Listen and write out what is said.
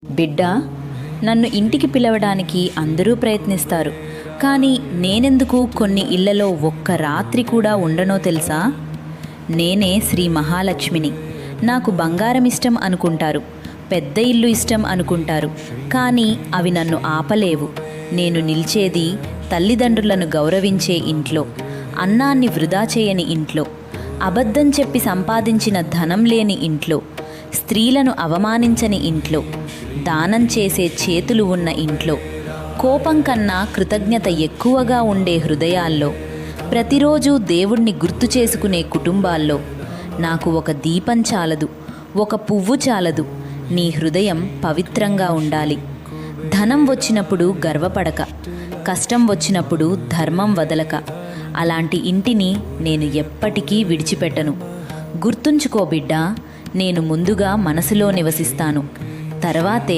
బిడ్డ, నన్ను ఇంటికి పిలవడానికి అందరూ ప్రయత్నిస్తారు. కానీ నేనెందుకు కొన్ని ఇళ్లలో ఒక్క రాత్రి కూడా ఉండనో తెలుసా? నేనే శ్రీ మహాలక్ష్మిని. నాకు బంగారం ఇష్టం అనుకుంటారు, పెద్ద ఇల్లు ఇష్టం అనుకుంటారు. కానీ అవి నన్ను ఆపలేవు. నేను నిలిచేది తల్లిదండ్రులను గౌరవించే ఇంట్లో, అన్నాన్ని వృధా చేయని ఇంట్లో, అబద్ధం చెప్పి సంపాదించిన ధనం లేని ఇంట్లో, స్త్రీలను అవమానించని ఇంట్లో, దానం చేసే చేతులు ఉన్న ఇంట్లో, కోపం కన్నా కృతజ్ఞత ఎక్కువగా ఉండే హృదయాల్లో, ప్రతిరోజు దేవుణ్ణి గుర్తు చేసుకునే కుటుంబాల్లో. నాకు ఒక దీపం చాలదు, ఒక పువ్వు చాలదు. నీ హృదయం పవిత్రంగా ఉండాలి. ధనం వచ్చినప్పుడు గర్వపడక, కష్టం వచ్చినప్పుడు ధర్మం వదలక. అలాంటి ఇంటిని నేను ఎప్పటికీ విడిచిపెట్టను. గుర్తుంచుకో బిడ్డా, నేను ముందుగా మనసులో నివసిస్తాను, తర్వాతే